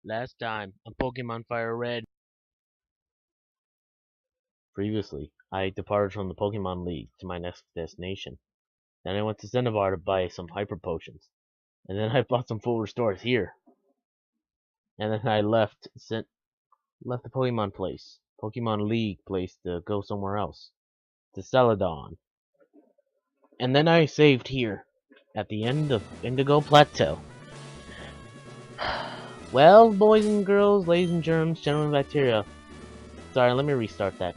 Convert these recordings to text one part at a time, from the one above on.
Last time on Pokemon FireRed. Previously, I departed from the Pokemon League to my next destination. Then I went to Zenibar to buy some Hyper Potions. And then I bought some full restores here. And then I left the Pokemon place, Pokemon League place to go somewhere else. To Celadon. And then I saved here, at the end of Indigo Plateau. Well, boys and girls, ladies and germs, gentlemen bacteria. Sorry, let me restart that.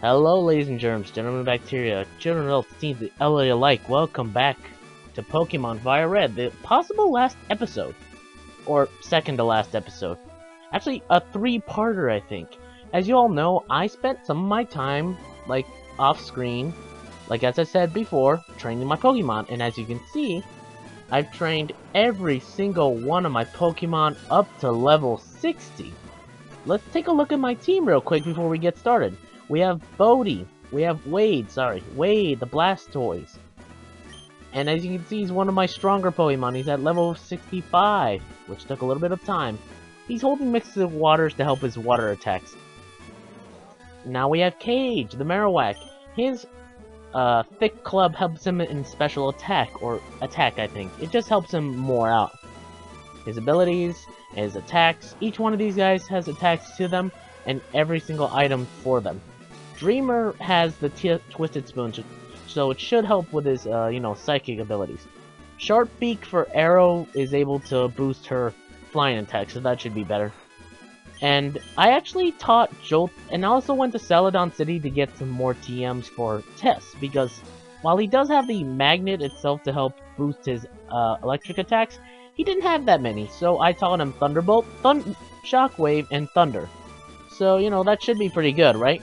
Hello, ladies and germs, gentlemen bacteria, children, adults, teens, the elderly alike. Welcome back to Pokemon FireRed, the possible last episode. Or second to last episode. Actually, a three-parter, I think. As you all know, I spent some of my time, off-screen, as I said before, training my Pokemon. And as you can see, I've trained every single one of my Pokemon up to level 60. Let's take a look at my team real quick before we get started. We have Bodhi. We have Wade, the Blastoise. And as you can see, he's one of my stronger Pokemon. He's at level 65, which took a little bit of time. He's holding mixes of waters to help his water attacks. Now we have Cage, the Marowak. His thick club helps him in special attack, I think. It just helps him more out. His abilities, his attacks, each one of these guys has attacks to them, and every single item for them. Dreamer has the Twisted Spoon, so it should help with his, psychic abilities. Sharpbeak for Arrow is able to boost her flying attack, so that should be better. And I actually taught Jolt, and I also went to Celadon City to get some more TMs for Tess, because while he does have the magnet itself to help boost his electric attacks, he didn't have that many, so I taught him Thunderbolt, Shockwave, and Thunder. So, that should be pretty good, right?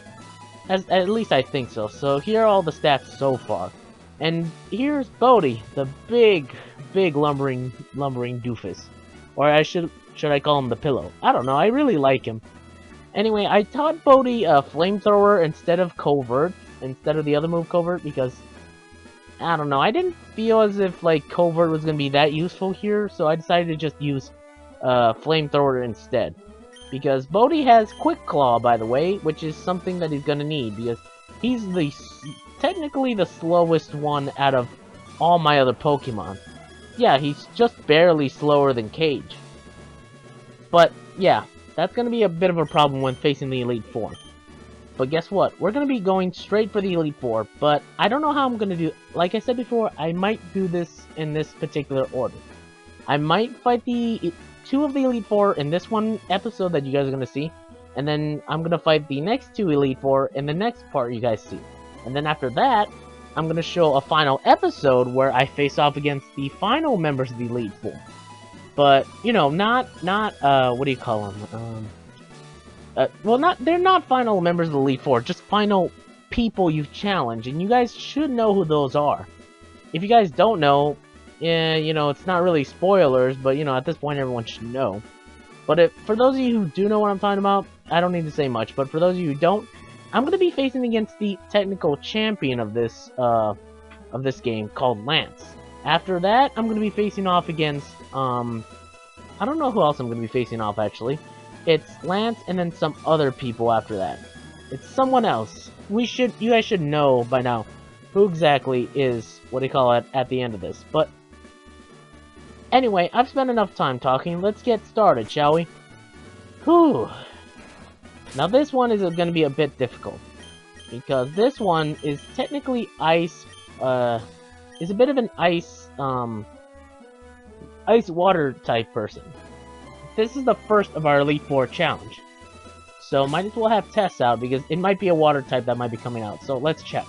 At least I think so. So here are all the stats so far. And here's Bodhi, the big lumbering doofus. Or should I call him the pillow? I don't know, I really like him. Anyway, I taught Bodhi a Flamethrower instead of Covert, instead of the other move Covert, because I don't know, I didn't feel as if Covert was going to be that useful here, so I decided to just use Flamethrower instead. Because Bodhi has Quick Claw, by the way, which is something that he's going to need, because he's technically the slowest one out of all my other Pokemon. Yeah, he's just barely slower than Cage. But, yeah, that's going to be a bit of a problem when facing the Elite Four. But guess what? We're going to be going straight for the Elite Four, but I don't know how I'm going to do. Like I said before, I might do this in this particular order. I might fight the two of the Elite Four in this one episode that you guys are going to see, and then I'm going to fight the next two Elite Four in the next part you guys see. And then after that, I'm going to show a final episode where I face off against the final members of the Elite Four. But, not what do you call them? They're not final members of the Elite Four, just final people you've challenged, and you guys should know who those are. If you guys don't know, yeah, it's not really spoilers, but, at this point everyone should know. But for those of you who do know what I'm talking about, I don't need to say much, but for those of you who don't, I'm going to be facing against the technical champion of this game, called Lance. After that, I'm going to be facing off against, I don't know who else I'm going to be facing off, actually. It's Lance and then some other people after that. It's someone else. You guys should know by now who exactly is, at the end of this. But anyway, I've spent enough time talking. Let's get started, shall we? Whew. Now this one is going to be a bit difficult, because this one is technically ice, is a bit of an ice water type person. This is the first of our Elite Four challenge, so might as well have Tess out, because it might be a water type that might be coming out, so let's check.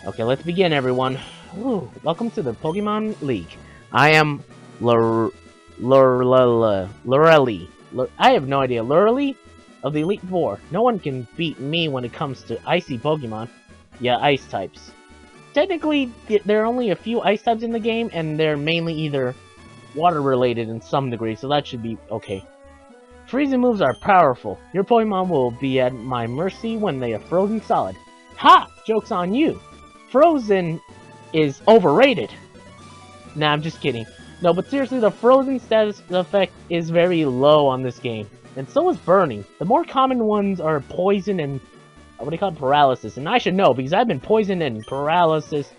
Okay, let's begin, everyone. Ooh, welcome to the Pokemon League. I am Lorelei. I have no idea. Lorelei of the Elite Four. No one can beat me when it comes to icy Pokemon. Yeah, ice types. Technically, there are only a few ice types in the game, and they're mainly either water-related in some degree, so that should be okay. Freezing moves are powerful. Your Pokemon will be at my mercy when they are frozen solid. Ha! Joke's on you! Frozen is overrated. Nah, I'm just kidding. No, but seriously, the frozen status effect is very low on this game. And so is burning. The more common ones are poison and what do you call it? Paralysis. And I should know because I've been poisoned and paralysis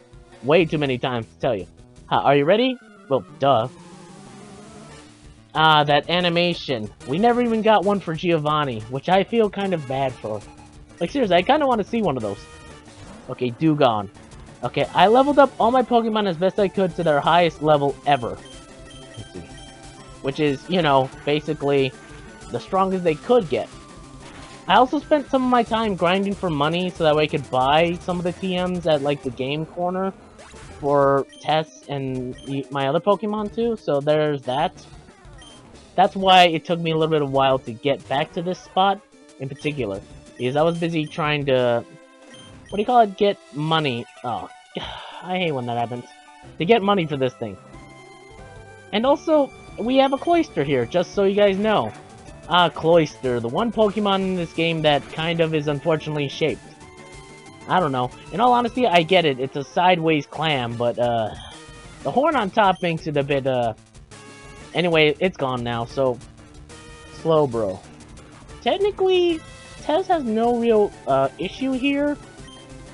way too many times to tell you. Are you ready? Well, duh. Ah, that animation. We never even got one for Giovanni, which I feel kind of bad for. Like, seriously, I kind of want to see one of those. Okay, Dugong. Okay, I leveled up all my Pokemon as best I could to their highest level ever. Let's see. Which is, you know, basically the strongest they could get. I also spent some of my time grinding for money so that way I could buy some of the TMs at, like, the game corner for Tess and my other Pokemon, too. So there's that. That's why it took me a little bit of a while to get back to this spot in particular. Because I was busy trying to, what do you call it, get money. Oh, I hate when that happens. To get money for this thing. And also, we have a Cloyster here, just so you guys know. Ah, Cloyster, the one Pokemon in this game that kind of is unfortunately shaped. I don't know. In all honesty, I get it. It's a sideways clam, but, the horn on top makes it a bit, Anyway, it's gone now, so... Slowbro. Technically, Tess has no real, issue here,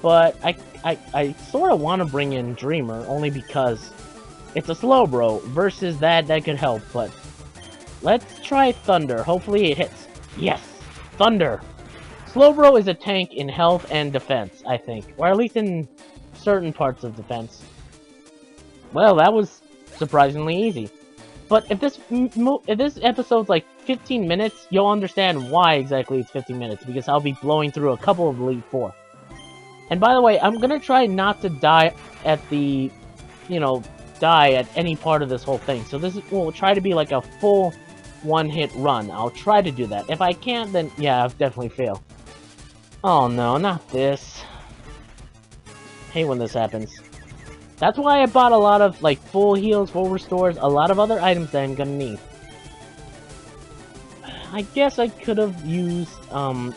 but I sort of want to bring in Dreamer, only because it's a Slowbro, versus that could help, but... Let's try Thunder. Hopefully it hits. Yes! Thunder! Slowbro is a tank in health and defense, I think. Or at least in certain parts of defense. Well, that was surprisingly easy. But if this episode's like 15 minutes, you'll understand why exactly it's 15 minutes, because I'll be blowing through a couple of Elite Four. And by the way, I'm gonna try not to die at the, you know, die at any part of this whole thing. So this will try to be like a full one-hit run. I'll try to do that. If I can't, then yeah, I've definitely failed. Oh no, not this. Hate when this happens. That's why I bought a lot of, like, full heals, full restores, a lot of other items that I'm gonna need. I guess I could have used, full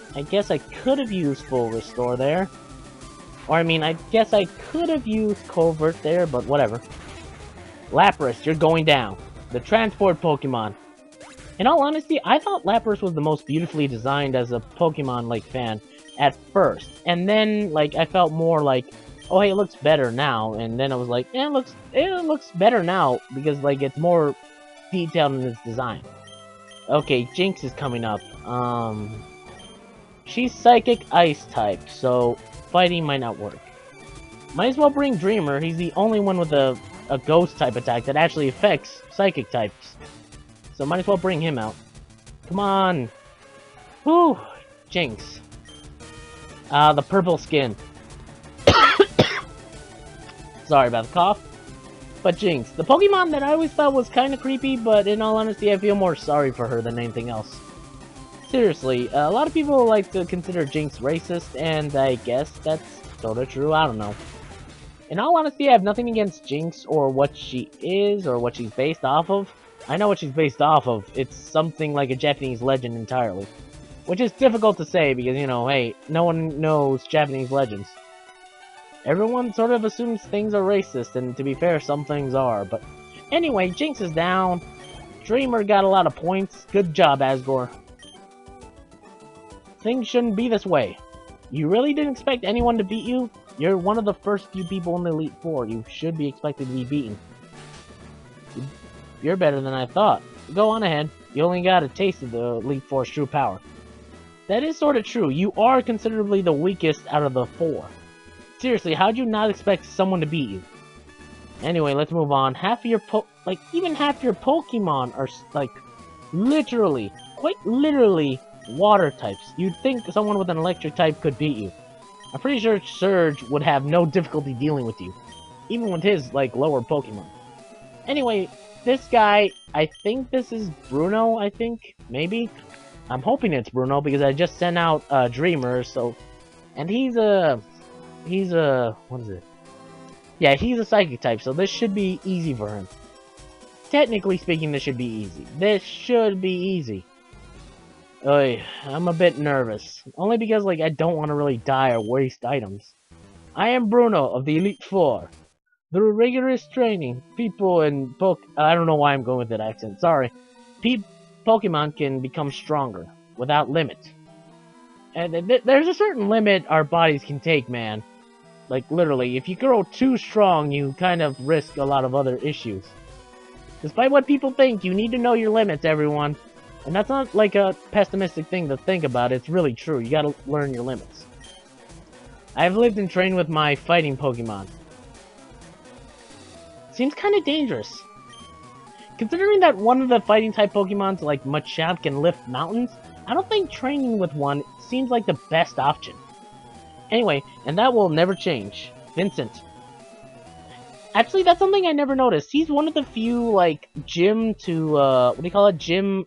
restore there. Or, I mean, I guess I could have used Covert there, but whatever. Lapras, you're going down. The transport Pokemon. In all honesty, I thought Lapras was the most beautifully designed as a Pokemon, like, fan at first. And then, like, I felt more like, oh hey, it looks better now, and then I was like, yeah, it looks better now, because, like, it's more detailed in its design. Okay, Jinx is coming up. She's Psychic Ice type, so fighting might not work. Might as well bring Dreamer, he's the only one with a Ghost type attack that actually affects Psychic types. So might as well bring him out. Come on! Whew! Jinx. The purple skin. Sorry about the cough. But Jinx, the Pokemon that I always thought was kind of creepy, but in all honesty, I feel more sorry for her than anything else. Seriously, a lot of people like to consider Jinx racist, and I guess that's sorta true, I don't know. In all honesty, I have nothing against Jinx or what she is, or what she's based off of. I know what she's based off of. It's something like a Japanese legend entirely. Which is difficult to say, because, you know, hey, no one knows Japanese legends. Everyone sort of assumes things are racist, and to be fair, some things are, but... Anyway, Jinx is down. Dreamer got a lot of points. Good job, Asgore. Things shouldn't be this way. You really didn't expect anyone to beat you? You're one of the first few people in the Elite Four. You should be expected to be beaten. You're better than I thought. Go on ahead. You only got a taste of the Elite Four's true power. That is sort of true. You are considerably the weakest out of the four. Seriously, how'd you not expect someone to beat you? Anyway, let's move on. Even half your Pokemon are, like, literally, quite literally, water types. You'd think someone with an electric type could beat you. I'm pretty sure Surge would have no difficulty dealing with you. Even with his, like, lower Pokemon. Anyway, this guy, I think this is Bruno, I think? Maybe? I'm hoping it's Bruno, because I just sent out, Dreamer, so... And he's a... what is it? Yeah, he's a Psychic type, so this should be easy for him. Technically speaking, this should be easy. This should be easy. Oy, I'm a bit nervous. Only because, like, I don't want to really die or waste items. I am Bruno of the Elite Four. Through rigorous training, people and I don't know why I'm going with that accent, sorry. Pokemon can become stronger, without limit. And there's a certain limit our bodies can take, man. Like, literally, if you grow too strong, you kind of risk a lot of other issues. Despite what people think, you need to know your limits, everyone. And that's not like a pessimistic thing to think about, it's really true. You gotta learn your limits. I've lived and trained with my fighting Pokemon. Seems kind of dangerous. Considering that one of the fighting type Pokemons, like Machamp, can lift mountains, I don't think training with one seems like the best option. Anyway, and that will never change. Vincent. Actually, that's something I never noticed. He's one of the few, like, Gym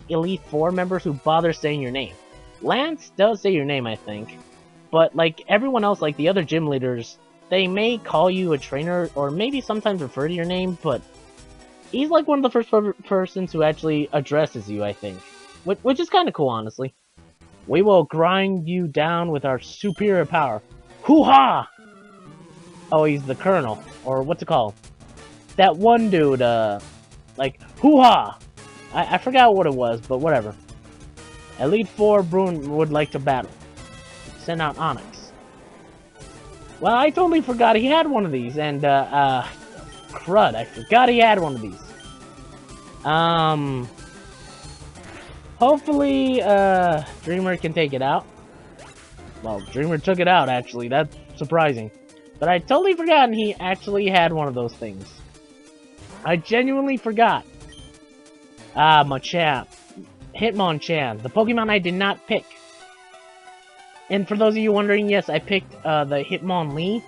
Elite 4 members who bother saying your name. Lance does say your name, I think. But, like, everyone else, like the other gym leaders, they may call you a trainer, or maybe sometimes refer to your name, but he's like one of the first persons who actually addresses you, I think. Which is kind of cool, honestly. We will grind you down with our superior power. Hoo-ha! Oh, he's the colonel, or what's it called? That one dude, like, hoo-ha! I forgot what it was, but whatever. Elite 4 Bruin would like to battle. Send out Onyx. Well, I totally forgot he had one of these, and, crud, I forgot he had one of these. Hopefully, Dreamer can take it out. Well, Dreamer took it out, actually, that's surprising. But I totally forgot he actually had one of those things. I genuinely forgot. Ah, Machamp. Hitmonchan, the Pokemon I did not pick. And for those of you wondering, yes, I picked the Hitmonlee,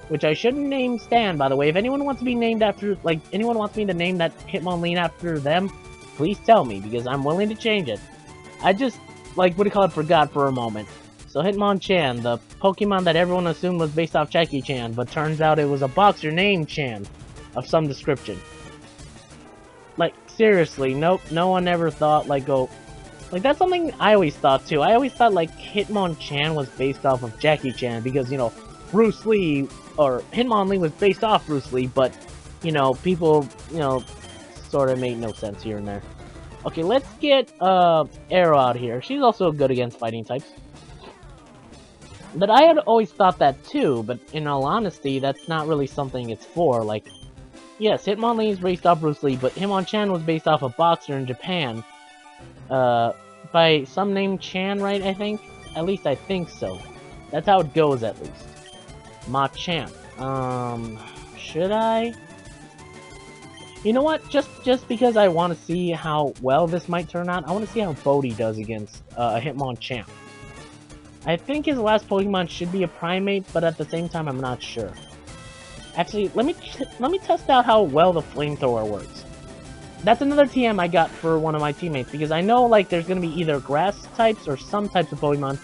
which I shouldn't name Stan, by the way. If anyone wants to be named after, like, anyone wants me to name that Hitmonlee after them, please tell me, because I'm willing to change it. I just, like, forgot for a moment. So Hitmonchan, the Pokemon that everyone assumed was based off Jackie Chan, but turns out it was a boxer named Chan, of some description. Like, seriously, nope, no one ever thought, like, that's something I always thought, too. I always thought, like, Hitmonchan was based off of Jackie Chan, because, you know, Bruce Lee, or Hitmonlee was based off Bruce Lee, but, you know, people, you know, sort of made no sense here and there. Okay, let's get, Arrow out here. She's also good against fighting types. But I had always thought that too, but in all honesty, that's not really something it's for. Like, yes, Hitmonlee is based off Bruce Lee, but Hitmonchan was based off a boxer in Japan. By some named Chan, right, I think? At least I think so. That's how it goes, at least. Machamp. Should I? You know what? Just because I want to see how well this might turn out, I want to see how Bodhi does against a Hitmonchan. I think his last Pokemon should be a Primate, but at the same time, I'm not sure. Actually, let me test out how well the Flamethrower works. That's another TM I got for one of my teammates, because I know, like, there's gonna be either Grass types or some types of Pokemon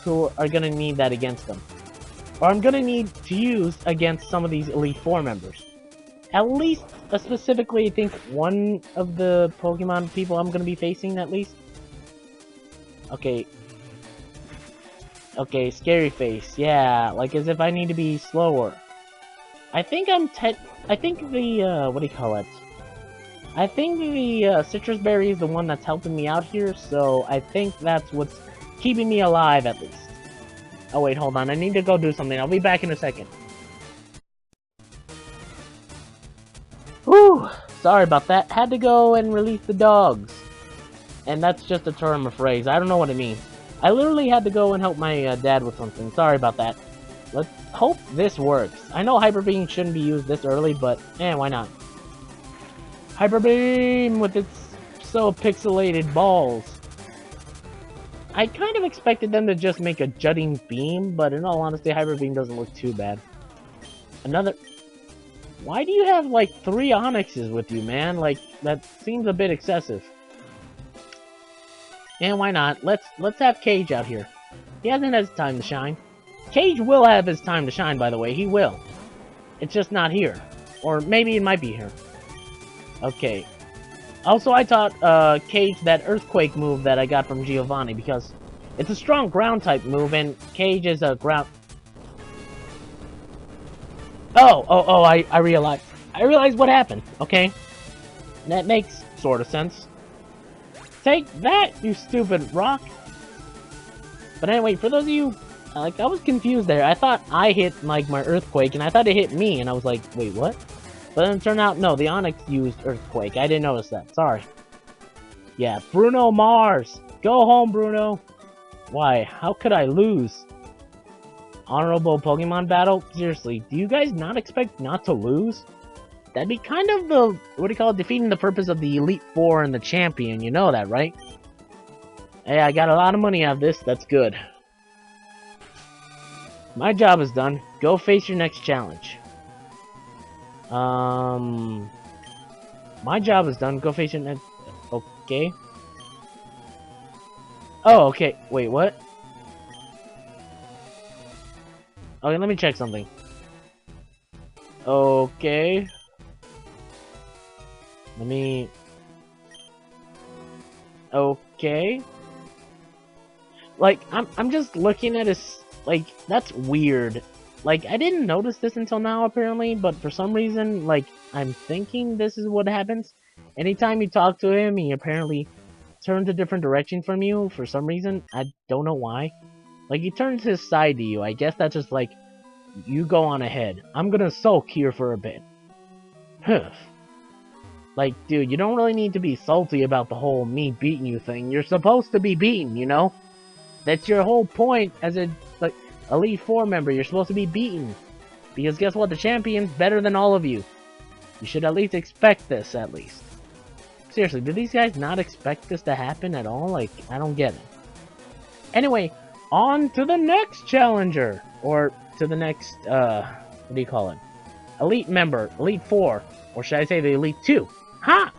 who are gonna need that against them. Or I'm gonna need to use against some of these Elite 4 members. At least, specifically, I think one of the Pokemon people I'm gonna be facing, at least. Okay. Okay, Scary Face. Yeah, like as if I need to be slower. I think I think the, what do you call it? I think the, Citrus Berry is the one that's helping me out here, so I think that's what's keeping me alive, at least. Oh wait, hold on, I need to go do something. I'll be back in a second. Whew! Sorry about that. Had to go and release the dogs. And that's just a term or phrase. I don't know what it means. I literally had to go and help my dad with something. Sorry about that. Let's hope this works. I know Hyper Beam shouldn't be used this early, but why not? Hyper Beam with its so pixelated balls. I kind of expected them to just make a jutting beam, but in all honesty, Hyper Beam doesn't look too bad. Another... Why do you have, like, 3 Onyxes with you, man? Like, that seems a bit excessive. And why not? Let's have Cage out here. He hasn't had his time to shine. Cage will have his time to shine, by the way. He will. It's just not here. Or maybe it might be here. Okay. Also, I taught Cage that Earthquake move that I got from Giovanni, because it's a strong ground-type move, and Cage is a ground... I realized. I realized what happened, okay? That makes sort of sense. Take that, you stupid rock! But anyway, for those of you, like, I was confused there. I thought I hit, like, my Earthquake, and I thought it hit me, and I was like, wait, what? But then it turned out, no, the Onyx used Earthquake. I didn't notice that. Sorry. Yeah, Bruno Mars! Go home, Bruno! Why? How could I lose? Honorable Pokemon battle? Seriously, do you guys not expect not to lose? That'd be kind of the, what do you call it, defeating the purpose of the Elite Four and the Champion. You know that, right? Hey, I got a lot of money out of this. That's good. My job is done. Go face your next challenge. My job is done. Go face your next... Okay. Oh, okay. Wait, what? Okay, let me check something. Okay. Let me... Okay. Like, I'm just looking at his... Like, that's weird. Like, I didn't notice this until now, apparently, but for some reason, like, I'm thinking this is what happens. Anytime you talk to him, he apparently turns a different direction from you for some reason. I don't know why. Like, he turns his side to you. I guess that's just like, you go on ahead. I'm gonna sulk here for a bit. Huh. Like, dude, you don't really need to be salty about the whole me beating you thing. You're supposed to be beaten, you know? That's your whole point as a, like, Elite Four member. You're supposed to be beaten. Because guess what? The champion's better than all of you. You should at least expect this, at least. Seriously, do these guys not expect this to happen at all? Like, I don't get it. Anyway, on to the next challenger. Or to the next, what do you call it? Elite member, Elite Four. Or should I say the Elite Two? Ha!